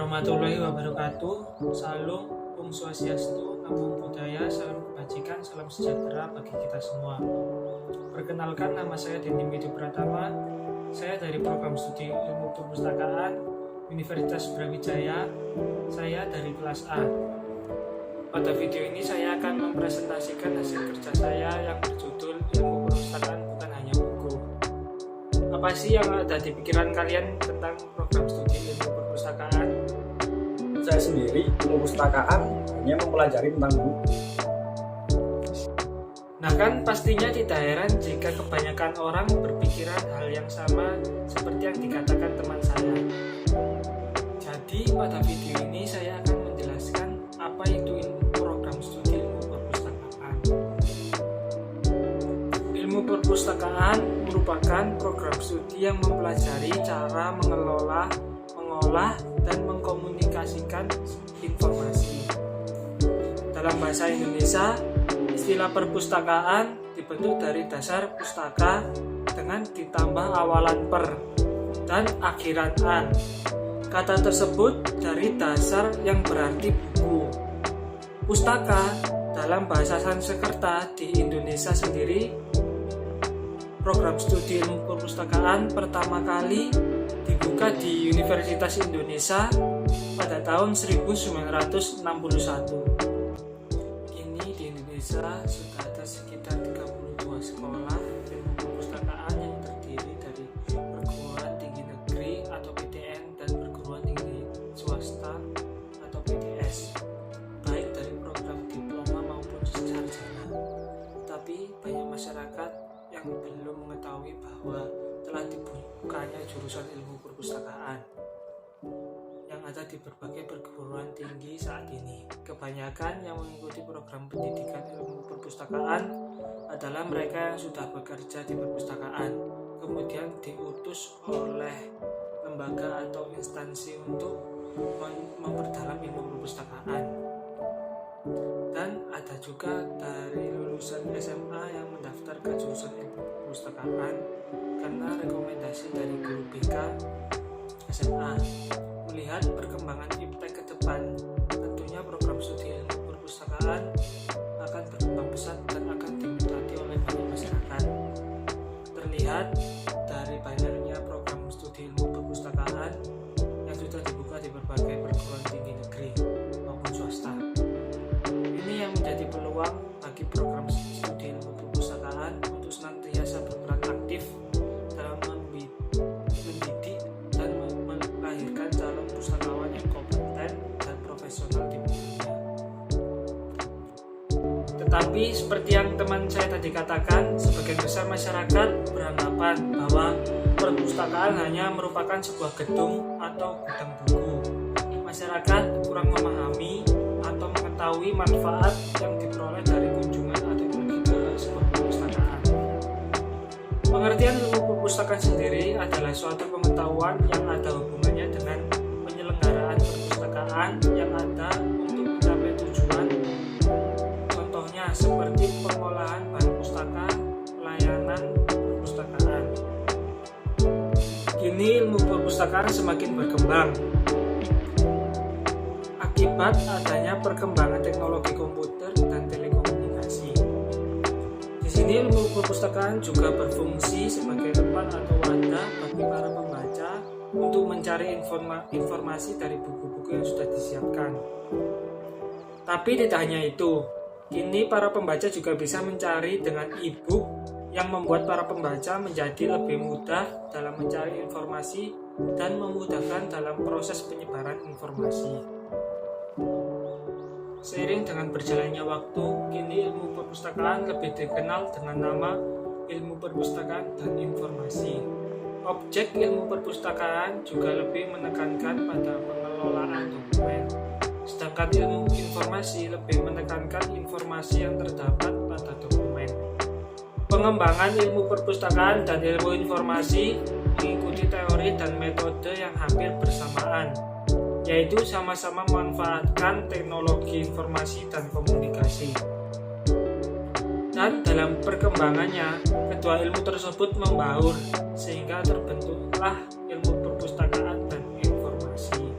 warahmatullahi wabarakatuh. Salam, Om Swastiastu, Namo Buddhaya, salam kebajikan, salam sejahtera bagi kita semua. Perkenalkan, nama saya Denny Medi Pratama. Saya dari program studi ilmu perpustakaan Universitas Brawijaya. Saya dari kelas A. Pada video ini saya akan mempresentasikan hasil kerja saya yang berjudul Ilmu Perpustakaan Bukan Hanya Buku. Apa sih yang ada di pikiran kalian tentang program studi ilmu perpustakaan? Saya sendiri, ilmu perpustakaan hanya mempelajari tentang buku. Nah kan pastinya tidak heran jika kebanyakan orang berpikiran hal yang sama seperti yang dikatakan teman saya. Jadi pada video ini saya akan menjelaskan apa itu program studi ilmu perpustakaan. Ilmu perpustakaan merupakan program studi yang mempelajari cara mengelola, mengolah, dan mengkomunikasikan informasi. Dalam bahasa Indonesia, istilah perpustakaan dibentuk dari dasar pustaka dengan ditambah awalan per dan akhiran an. Kata tersebut dari dasar yang berarti buku. Pustaka dalam bahasa Sanskerta di Indonesia sendiri, program studi ilmu perpustakaan pertama kali dibuka di Universitas Indonesia pada tahun 1961. Kini di Indonesia sudah ada sekitar 32 sekolah ilmu perpustakaan yang terdiri dari perguruan tinggi negeri atau PTN dan perguruan tinggi swasta atau PTS, baik dari program diploma maupun sarjana. Tapi banyak masyarakat yang belum mengetahui bahwa telah dibukanya jurusan ilmu perpustakaan yang ada di berbagai perguruan tinggi saat ini. Kebanyakan yang mengikuti program pendidikan ilmu perpustakaan adalah mereka yang sudah bekerja di perpustakaan, kemudian diutus oleh lembaga atau instansi untuk memperdalam ilmu perpustakaan. Dan ada juga dari lulusan SMA yang mendaftar ke jurusan ilmu perpustakaan karena rekomendasi dari guru BK SMA. Melihat perkembangan iptek ke depan, tentunya program studi ilmu perpustakaan akan berkembang pesat dan akan diminati oleh banyak masyarakat. Terlihat dari banyaknya program studi ilmu perpustakaan yang sudah dibuka di berbagai perguruan tinggi negeri maupun swasta. Ini yang menjadi peluang bagi program studi ilmu perpustakaan untuk senantiasa berperan aktif dalam mendidik dan melahirkan calon pustakawan yang kompeten dan profesional di bidangnya. Tetapi seperti yang teman saya tadi katakan, sebagian besar masyarakat beranggapan bahwa perpustakaan hanya merupakan sebuah gedung atau gudang buku. Masyarakat kurang memahami atau mengetahui manfaat yang diperoleh dari kunjungan atau pergi ke sebuah perpustakaan. Pengertian ilmu perpustakaan sendiri adalah suatu pengetahuan yang ada hubungannya dengan penyelenggaraan perpustakaan yang ada untuk mencapai tujuan. Contohnya seperti pengolahan bahan pustaka, pelayanan perpustakaan. Kini ilmu perpustakaan semakin berkembang akibat adanya perkembangan teknologi komputer dan telekomunikasi. Di sini ilmu perpustakaan juga berfungsi sebagai tempat atau wadah bagi para pembaca untuk mencari informasi dari buku-buku yang sudah disiapkan. Tapi tidak hanya itu, kini para pembaca juga bisa mencari dengan e-book yang membuat para pembaca menjadi lebih mudah dalam mencari informasi dan memudahkan dalam proses penyebaran informasi. Seiring dengan berjalannya waktu, kini ilmu perpustakaan lebih dikenal dengan nama ilmu perpustakaan dan informasi. Objek ilmu perpustakaan juga lebih menekankan pada pengelolaan dokumen, sedangkan ilmu informasi lebih menekankan informasi yang terdapat pada dokumen. Pengembangan ilmu perpustakaan dan ilmu informasi mengikuti teori dan metode yang hampir bersamaan, yaitu sama-sama memanfaatkan teknologi informasi dan komunikasi. Dan dalam perkembangannya, kedua ilmu tersebut membaur sehingga terbentuklah ilmu perpustakaan dan informasi.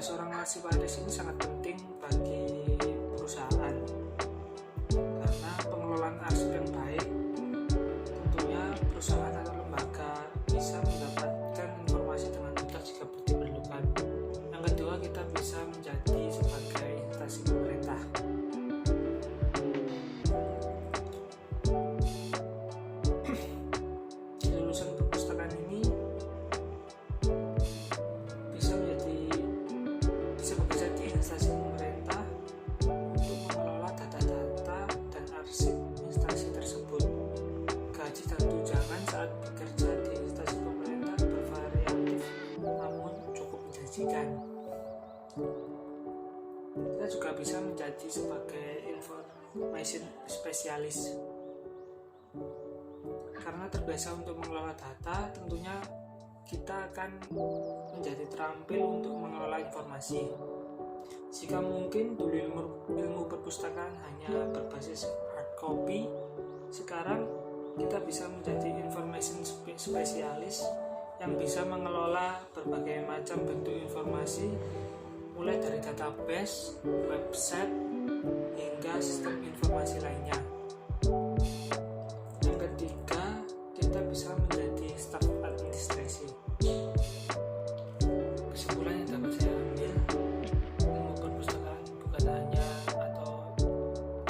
seorang arsiparis ini sangat penting bagi perusahaan, karena pengelolaan arsip yang baik tentunya perusahaan atau lembaga bisa mendapatkan informasi dengan mudah jika diperlukan. Yang kedua, kita bisa menjadi sebagai instansi pemerintah. Lulusan perpustakaan ini bisa bekerja di instansi pemerintah untuk mengelola data-data dan arsip instansi tersebut. Gaji dan tunjangan saat bekerja di instansi pemerintah bervariatif namun cukup menjanjikan. Kita juga bisa menjadi sebagai information specialist. Karena terbiasa untuk mengelola data, tentunya kita akan menjadi terampil untuk mengelola informasi. Jika mungkin dulu ilmu perpustakaan hanya berbasis hard copy, sekarang kita bisa menjadi information specialist yang bisa mengelola berbagai macam bentuk informasi, mulai dari database, website, hingga sistem informasi lainnya. Yang ketiga, kita bisa menjadi staf administrasi. Kesimpulan yang dapat saya ambil, ilmu perpustakaan bukan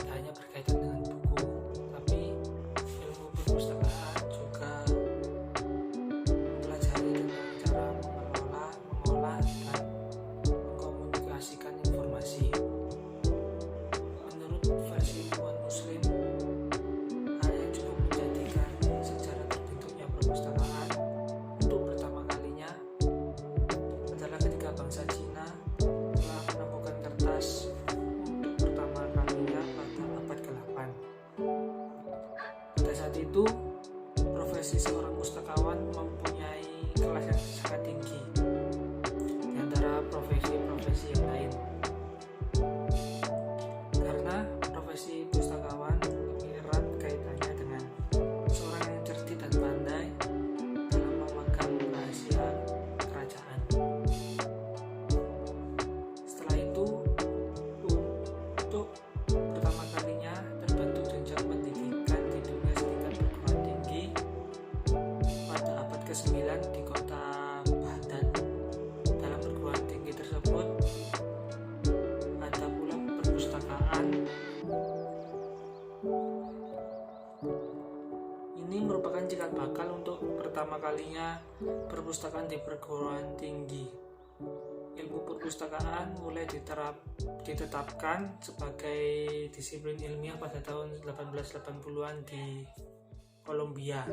hanya berkaitan dengan buku, tapi ilmu perpustakaan juga mempelajari tentang cara mengolah, dan mengkomunikasikan informasi. Menurut versi ilmuwan Muslim, hal yang cukup menjadikan sejarah terbentuknya perpustakaan untuk pertama kalinya adalah ketika bangsa Cina telah menemukan kertas untuk pertama kalinya pada abad ke-8. Pada saat itu, profesi seorang pustakawan mempunyai kelas yang sangat tinggi di antara profesi-profesi yang lain. Karena profesi pustakawan lebih erat kaitannya dengan seorang yang cerdik dan pandai dalam memegang rahasia kerajaan. Setelah itu, untuk pertama kalinya terbentuk jenjang pendidikan di dunia setingkat perguruan tinggi pada abad ke-9 di kota Baghdad. Dalam perguruan tinggi tersebut ada pula perpustakaan. Ini merupakan cikal bakal untuk pertama kalinya perpustakaan di perguruan tinggi. Ilmu perpustakaan mulai ditetapkan sebagai disiplin ilmiah pada tahun 1880-an di Columbia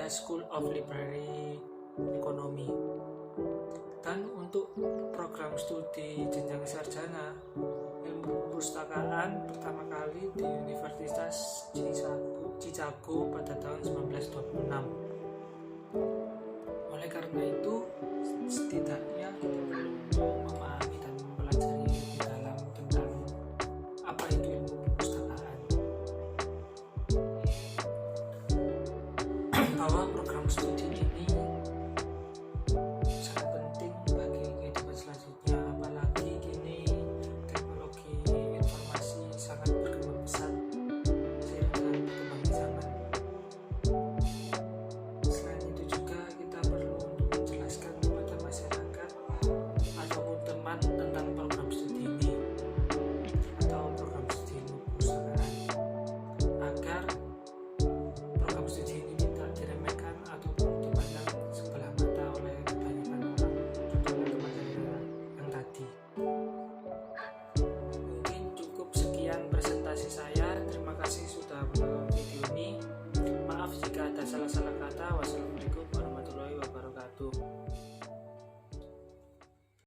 School of Library Economy. Dan untuk program studi jenjang sarjana, ilmu perpustakaan pertama kali di Universitas Chicago pada tahun 1926. Oleh karena itu,